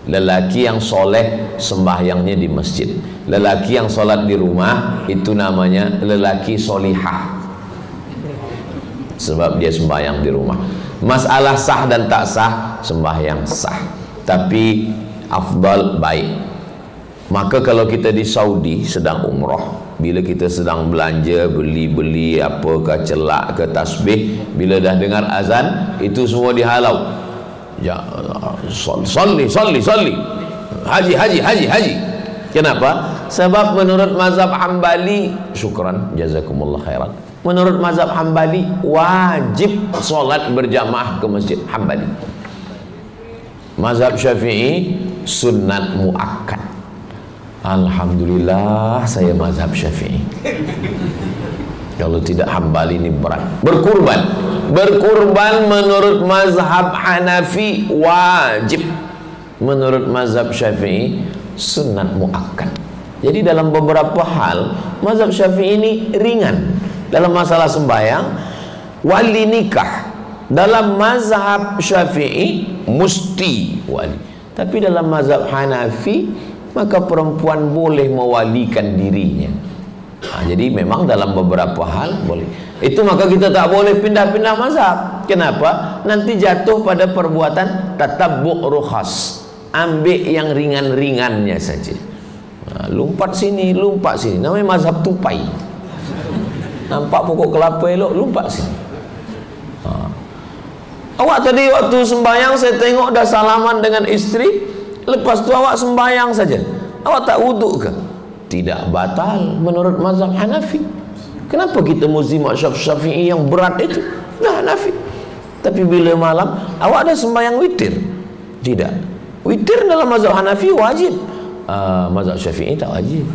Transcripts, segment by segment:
Lelaki yang soleh sembahyangnya di masjid. Lelaki yang sholat di rumah itu namanya lelaki solihah, sebab dia sembahyang di rumah. Masalah sah dan tak sah, sembahyang sah, tapi afdal baik. Maka kalau kita di Saudi sedang umrah, bila kita sedang belanja, beli apakah celak ke tasbih, bila dah dengar azan, itu semua dihalau. Ya, salli. Haji. Kenapa? Sebab menurut mazhab Hambali, syukran, jazakumullah khairan. Menurut mazhab Hambali wajib solat berjamaah ke masjid Hambali. Mazhab Syafi'i sunnat muakkad. Alhamdulillah saya mazhab Syafi'i. Kalau tidak Hambali ini berat. Berkurban menurut mazhab Hanafi wajib. Menurut mazhab Syafi'i sunnat muakkad. Jadi dalam beberapa hal mazhab Syafi'i ini ringan. Dalam masalah sembahyang, wali nikah dalam mazhab Syafi'i mesti wali. Tapi dalam mazhab Hanafi maka perempuan boleh mewalikan dirinya. Jadi memang dalam beberapa hal boleh. Itu maka kita tak boleh pindah-pindah mazhab. Kenapa? Nanti jatuh pada perbuatan tatabbu' rukhas. Ambil yang ringan-ringannya saja. Lompat sini, namanya mazhab tupai. Nampak pokok kelapa elok, lompat sini. Awak tadi waktu sembahyang saya tengok dah salaman dengan istri, lepas tu awak sembahyang saja. Awak tak wuduk ke? Tidak batal menurut mazhab Hanafi. Kenapa kita mesti mazhab Syafi'i yang berat itu? Nah, Hanafi. Tapi bila malam awak ada sembahyang witir? Tidak. Witir dalam mazhab Hanafi wajib. Mazhab Syafi'i tak wajib.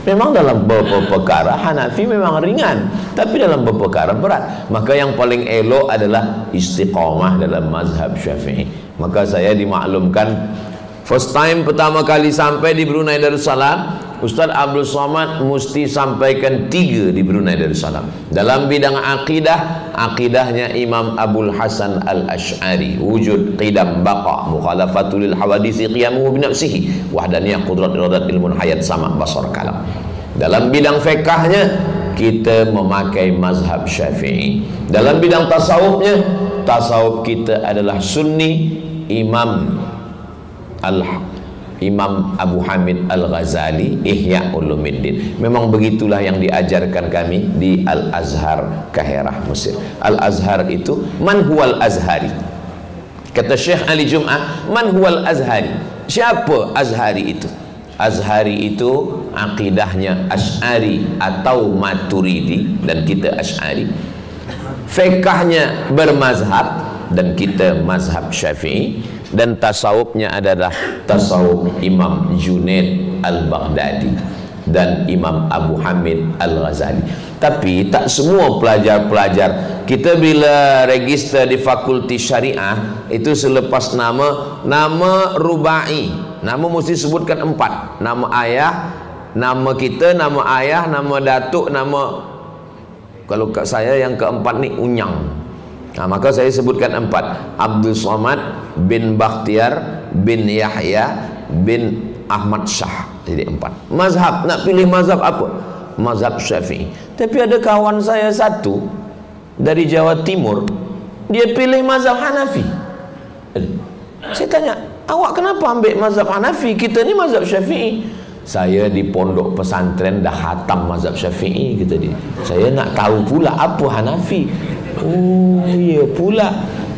Memang dalam beberapa perkara Hanafi memang ringan, tapi dalam beberapa perkara berat. Maka yang paling elok adalah istiqamah dalam mazhab Syafi'i. Maka saya dimaklumkan first time pertama kali sampai di Brunei Darussalam, Ustaz Abdul Somad mesti sampaikan 3 di Brunei Darussalam. Dalam bidang akidah, akidahnya Imam Abul Hasan Al-Ash'ari, wujud qidam baqa, mukhalafatul lil hawadisi qiyamuhu binafsihi, wahdaniyah qudrat iradat ilmun hayat sama basar kalam. Dalam bidang fiqahnya kita memakai mazhab Syafi'i. Dalam bidang tasawufnya, tasawuf kita adalah sunni, Imam Abu Hamid Al-Ghazali, Ihya Ulumuddin. Memang begitulah yang diajarkan kami di Al-Azhar, Kahirah, Mesir. Al-Azhar itu man huwal azhari. Kata Syekh Ali Jum'ah, man huwal azhari. Siapa Azhari itu? Azhari itu akidahnya Asy'ari atau Maturidi, dan kita Asy'ari. Fiqahnya bermazhab, dan kita mazhab Syafi'i. Dan tasawufnya adalah tasawuf Imam Junaid Al-Baghdadi dan Imam Abu Hamid Al-Ghazali. Tapi tak semua pelajar-pelajar kita bila register di fakulti syariah itu selepas nama rubai, nama mesti sebutkan 4, nama ayah, nama kita, nama ayah, nama datuk, nama, kalau kat saya yang keempat ni unyang. Maka saya sebutkan 4, Abdul Somad bin Bakhtiar bin Yahya bin Ahmad Shah. Jadi 4 mazhab. Nak pilih mazhab apa? Mazhab Syafi'i. Tapi ada kawan saya satu dari Jawa Timur, dia pilih mazhab Hanafi. Saya tanya, awak kenapa ambil mazhab Hanafi? Kita ni mazhab Syafi'i. Saya di pondok pesantren dah khatam mazhab Syafi'i, kata dia. Saya nak tahu pula apa Hanafi. Oh iya pula.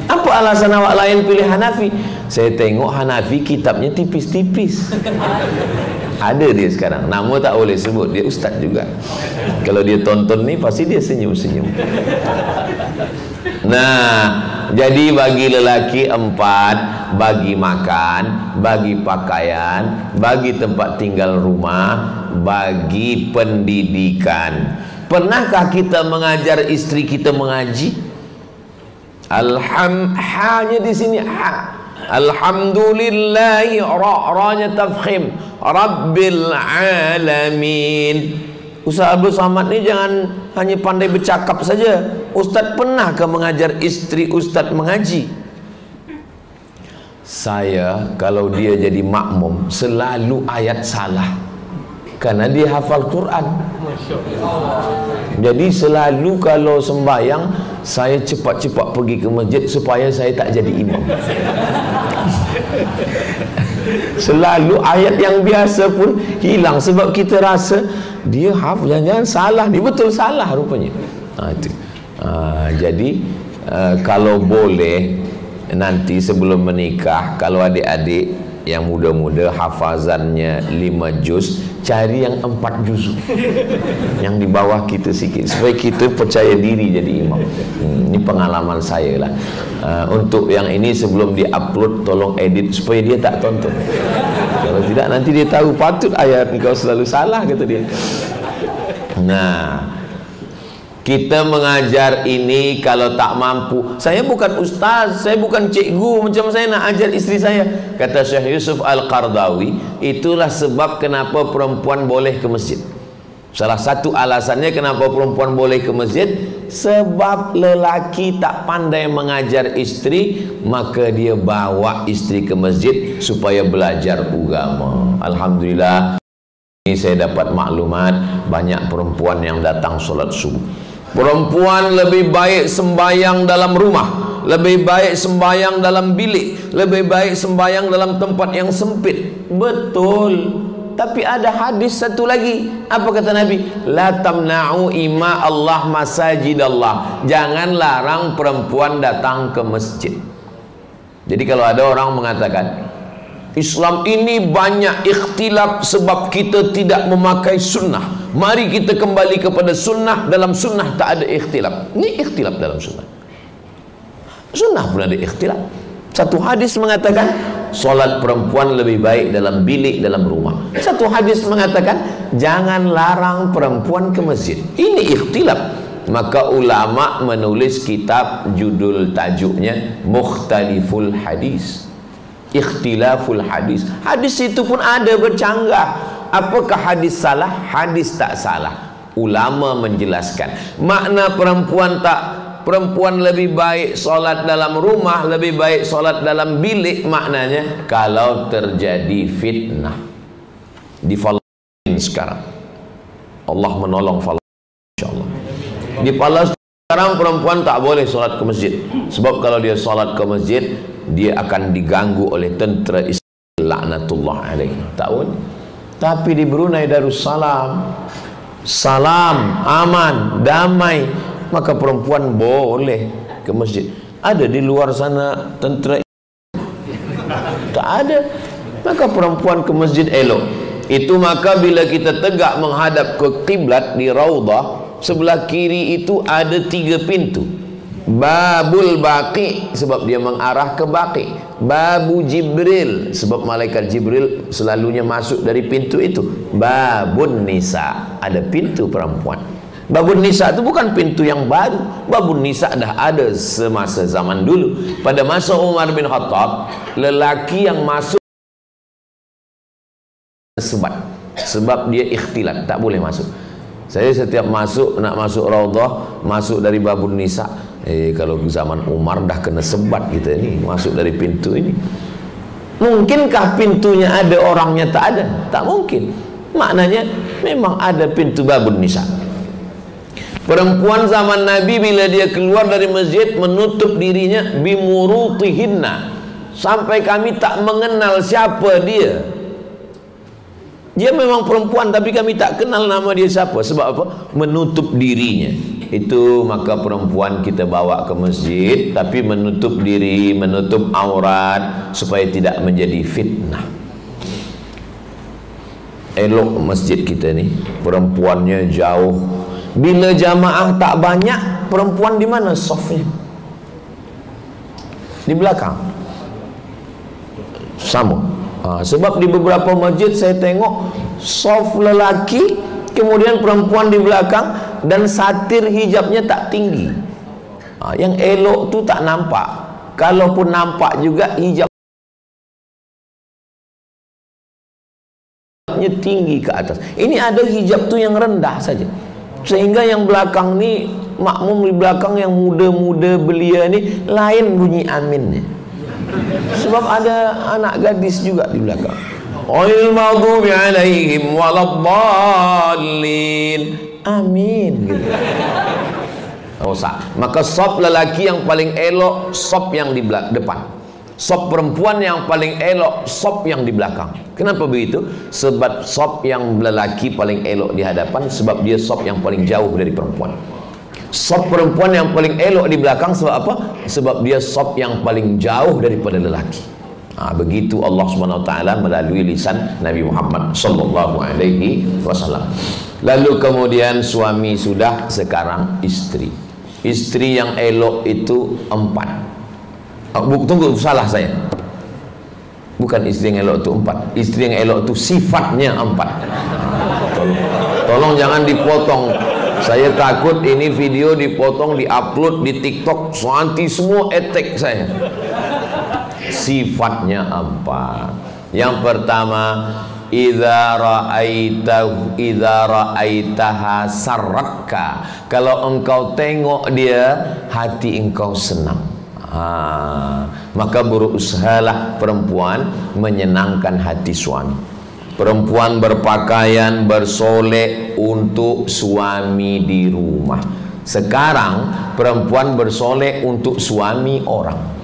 Apa alasan awak lain pilih Hanafi? Saya tengok Hanafi kitabnya tipis-tipis. Ada dia sekarang, nama tak boleh sebut, dia ustaz juga. Kalau dia tonton ni pasti dia senyum-senyum. Nah, jadi bagi lelaki 4, bagi makan, bagi pakaian, bagi tempat tinggal rumah, bagi pendidikan. Pernahkah kita mengajar istri kita mengaji? Hanya di sini ha. Alhamdulillahi, ra-nya tafkhim, Rabbil alamin. Ustaz Abdul Somad ni jangan hanya pandai bercakap saja. Ustaz pernahkah mengajar istri Ustaz mengaji? Saya kalau dia jadi makmum selalu ayat salah, karena dia hafal Quran. Jadi selalu kalau sembahyang saya cepat-cepat pergi ke masjid supaya saya tak jadi imam. Selalu ayat yang biasa pun hilang sebab kita rasa dia hafal, jangan-jangan salah, dia betul salah rupanya. Jadi kalau boleh nanti sebelum menikah, kalau adik-adik yang muda-muda hafazannya 5 juz, cari yang 4 juz yang di bawah kita sikit, supaya kita percaya diri jadi imam. Ini pengalaman saya lah. Untuk yang ini sebelum di-upload tolong edit supaya dia tak tonton. Kalau tidak nanti dia tahu, patut ayat engkau selalu salah, kata dia. Nah, kita mengajar ini kalau tak mampu. Saya bukan ustaz, saya bukan cikgu, macam saya nak ajar isteri saya. Kata Syekh Yusuf Al-Qardawi, itulah sebab kenapa perempuan boleh ke masjid. Salah satu alasannya kenapa perempuan boleh ke masjid, sebab lelaki tak pandai mengajar isteri, maka dia bawa isteri ke masjid supaya belajar agama. Alhamdulillah, ini saya dapat maklumat banyak perempuan yang datang solat subuh. Perempuan lebih baik sembahyang dalam rumah, lebih baik sembahyang dalam bilik, lebih baik sembahyang dalam tempat yang sempit. Betul. Tapi ada hadis satu lagi. Apa kata Nabi? La tamna'u ima Allah masajid Allah. Jangan larang perempuan datang ke masjid. Jadi kalau ada orang mengatakan Islam ini banyak ikhtilaf sebab kita tidak memakai sunnah, mari kita kembali kepada sunnah. Dalam sunnah tak ada ikhtilaf. Ini ikhtilaf dalam sunnah. Sunnah pun ada ikhtilaf. Satu hadis mengatakan solat perempuan lebih baik dalam bilik, dalam rumah. Satu hadis mengatakan jangan larang perempuan ke masjid. Ini ikhtilaf. Maka ulama menulis kitab, judul tajuknya Mukhtaliful Hadis, Ikhtilaful Hadis. Hadis itu pun ada bercanggah. Apakah hadis salah? Hadis tak salah. Ulama menjelaskan makna perempuan lebih baik solat dalam rumah, lebih baik solat dalam bilik. Maknanya kalau terjadi fitnah di Palestina sekarang, Allah menolong Palestina insyaallah. Di Palestina sekarang perempuan tak boleh solat ke masjid, sebab kalau dia solat ke masjid dia akan diganggu oleh tentera Israel laknatullah alaih. Tak boleh. Tapi di Brunei Darussalam, salam, aman, damai, maka perempuan boleh ke masjid. Ada di luar sana tentera tak ada, maka perempuan ke masjid elok. Itu maka bila kita tegak menghadap ke kiblat di Raudah, sebelah kiri itu ada 3 pintu. Babul Baqi sebab dia mengarah ke Baqi. Babu Jibril sebab malaikat Jibril selalunya masuk dari pintu itu. Babun Nisa, ada pintu perempuan. Babun Nisa itu bukan pintu yang baru. Babun Nisa dah ada semasa zaman dulu. Pada masa Umar bin Khattab, lelaki yang masuk sebab dia ikhtilat, tak boleh masuk. Saya setiap nak masuk Raudhah, masuk dari Babun Nisa. Kalau zaman Umar dah kena sebat kita ni, masuk dari pintu ini. Mungkinkah pintunya ada, orangnya tak ada? Tak mungkin. Maknanya memang ada pintu Babun Nisa. Perempuan zaman Nabi bila dia keluar dari masjid menutup dirinya bimurutihinna, sampai kami tak mengenal siapa dia. Dia memang perempuan tapi kami tak kenal nama dia siapa. Sebab apa? Menutup dirinya. Itu maka perempuan kita bawa ke masjid, tapi menutup diri, menutup aurat supaya tidak menjadi fitnah. Elok masjid kita ni, perempuannya jauh. Bila jamaah tak banyak, perempuan di mana safnya? Di belakang. Sama. Sebab di beberapa masjid saya tengok saf lelaki, kemudian perempuan di belakang, dan satir hijabnya tak tinggi. Yang elok tu tak nampak. Kalaupun nampak juga hijabnya tinggi ke atas. Ini ada hijab tu yang rendah saja, sehingga yang belakang ni, makmum di belakang yang muda-muda belia ni, lain bunyi aminnya. Sebab ada anak gadis juga di belakang. Ghairil maghdubi alaihim waladdallin. Amin gitu. Maka sop lelaki yang paling elok sop yang di depan. Sop perempuan yang paling elok sop yang di belakang. Kenapa begitu? Sebab sop yang lelaki paling elok di hadapan, sebab dia sop yang paling jauh dari perempuan. Sop perempuan yang paling elok di belakang sebab apa? Sebab dia sop yang paling jauh daripada lelaki. Begitu Allah SWT melalui lisan Nabi Muhammad sallallahu alaihi wasallam. Lalu kemudian suami sudah, sekarang istri. Istri yang elok itu 4. Tunggu, salah saya. Bukan istri yang elok itu 4. Istri yang elok itu sifatnya 4. Tolong jangan dipotong. Saya takut ini video dipotong, diupload di TikTok, nanti semua attack saya. Sifatnya 4. Yang pertama, idza ra'aitaha sarratka. Kalau engkau tengok dia, hati engkau senang. Maka berusahalah perempuan menyenangkan hati suami. Perempuan berpakaian bersolek untuk suami di rumah. Sekarang perempuan bersolek untuk suami orang.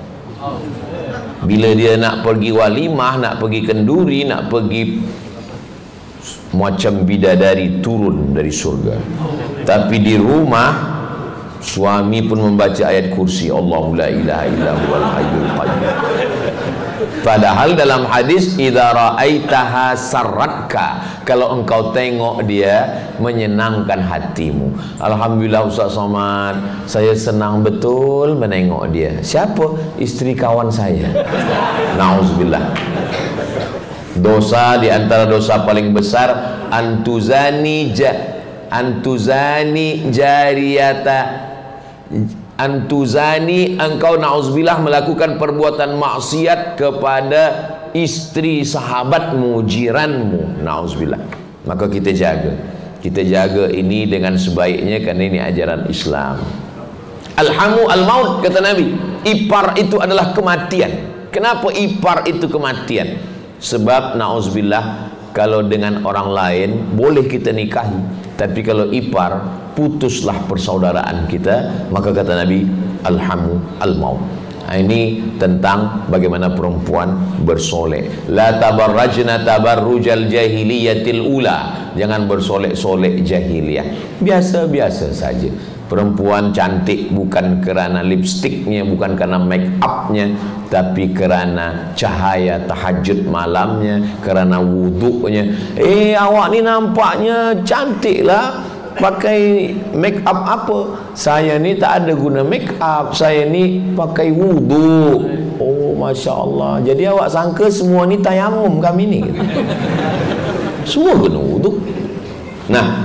Bila dia nak pergi walimah, nak pergi kenduri, nak pergi macam bidadari turun dari surga. Tapi di rumah suami pun membaca ayat kursi, Allahu la ilaha illa huwal hayyul qayyum. Padahal dalam hadis idza ra'aitaha sarratka, kalau engkau tengok dia menyenangkan hatimu. Alhamdulillah Ustaz Somad, saya senang betul menengok dia. Siapa? Istri kawan saya. Nauzubillah. Dosa di antara dosa paling besar antuzani antuzani, engkau na'udzubillah melakukan perbuatan maksiat kepada istri sahabatmu, jiranmu, na'udzubillah. Maka kita jaga ini dengan sebaiknya, karena ini ajaran Islam. Alhamu al-maut, kata Nabi. Ipar itu adalah kematian. Kenapa ipar itu kematian? Sebab na'udzubillah, kalau dengan orang lain boleh kita nikahi, tapi kalau ipar, putuslah persaudaraan kita. Maka kata Nabi, alhamu al-maut. Ini tentang bagaimana perempuan bersolek. La tabarrajna tabarrujal jahiliyatil ula. Jangan bersolek-solek jahiliyah. Biasa-biasa saja. Perempuan cantik bukan kerana lipstiknya, bukan karena make upnya, tapi kerana cahaya tahajud malamnya, kerana wuduknya. Awak ni nampaknya cantik lah, pakai make up apa? Saya ni tak ada guna make up, saya ni pakai wudu. Oh, Masya Allah. Jadi awak sangka semua ni tayamum kami ni? Semua guna wudu. Nah,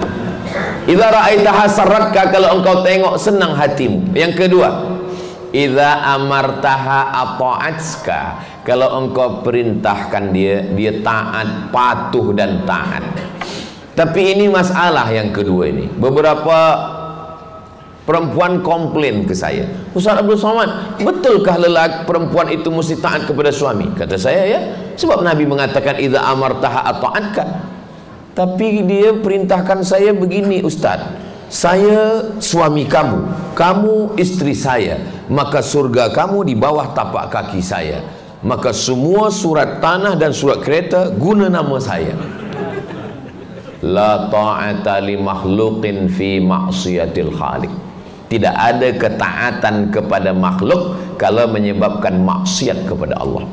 idza ra'aitaha sarratka, kalau engkau tengok senang hatimu. Yang kedua, idza amartaha ata'atska, kalau engkau perintahkan dia, dia taat, patuh dan taat. Tapi ini masalah yang kedua ini. Beberapa perempuan komplain ke saya, Ustaz Abdul Somad, betulkah lelaki perempuan itu mesti taat kepada suami? Kata saya, ya, sebab Nabi mengatakan idza amartaha ata'atka. Tapi dia perintahkan saya begini, Ustaz, saya suami kamu, kamu istri saya, maka surga kamu di bawah tapak kaki saya, maka semua surat tanah dan surat kereta guna nama saya. La ta'ata li makhluqin fi ma'siyatil khaliq. Tidak ada ketaatan kepada makhluk kalau menyebabkan maksiat kepada Allah.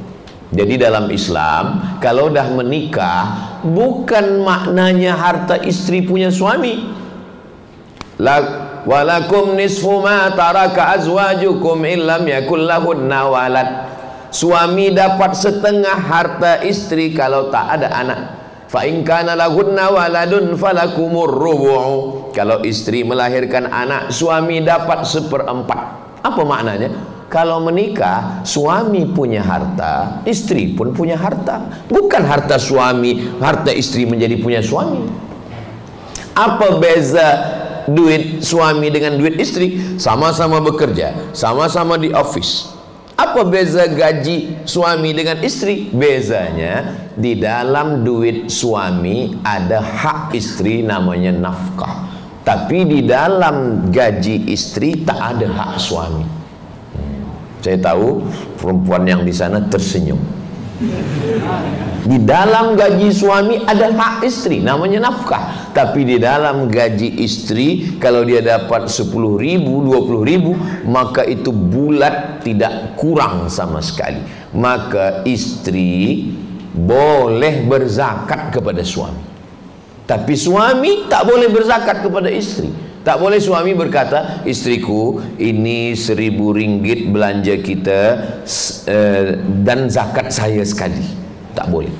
Jadi dalam Islam, kalau dah menikah, bukan maknanya harta istri punya suami. Walakum nisfu ma taraka azwajukum illam yakul lahunna walad. Suami dapat setengah harta istri kalau tak ada anak. Fa in kana lahunna waladun falakumur rubu'. Kalau istri melahirkan anak, suami dapat 1/4. Apa maknanya? Kalau menikah, suami punya harta, istri pun punya harta. Bukan harta suami, harta istri menjadi punya suami. Apa beza duit suami dengan duit istri? Sama-sama bekerja, sama-sama di office, Apa beza gaji suami dengan istri? Bezanya di dalam duit suami ada hak istri namanya nafkah, tapi di dalam gaji istri tak ada hak suami. Saya tahu perempuan yang di sana tersenyum. Di dalam gaji suami ada hak istri namanya nafkah, tapi di dalam gaji istri kalau dia dapat 10.000, 20.000, maka itu bulat, tidak kurang sama sekali. Maka istri boleh berzakat kepada suami, tapi suami tak boleh berzakat kepada istri. Tak boleh suami berkata, istriku ini 1.000 ringgit belanja kita dan zakat saya sekali. Tak boleh.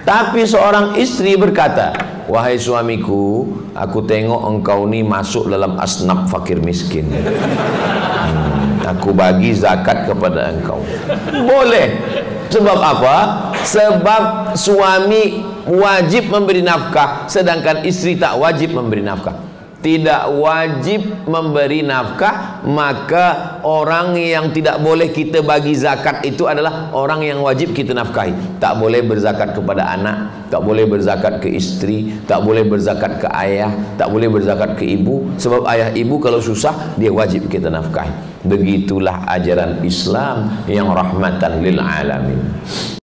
Tapi seorang istri berkata, wahai suamiku, aku tengok engkau ni masuk dalam asnaf fakir miskin. Aku bagi zakat kepada engkau. Boleh. Sebab apa? Sebab suami wajib memberi nafkah, sedangkan istri tak wajib memberi nafkah. Tidak wajib memberi nafkah, maka orang yang tidak boleh kita bagi zakat itu adalah orang yang wajib kita nafkahi. Tak boleh berzakat kepada anak, tak boleh berzakat ke istri, tak boleh berzakat ke ayah, tak boleh berzakat ke ibu. Sebab ayah ibu kalau susah, dia wajib kita nafkahi. Begitulah ajaran Islam yang rahmatan lil alamin.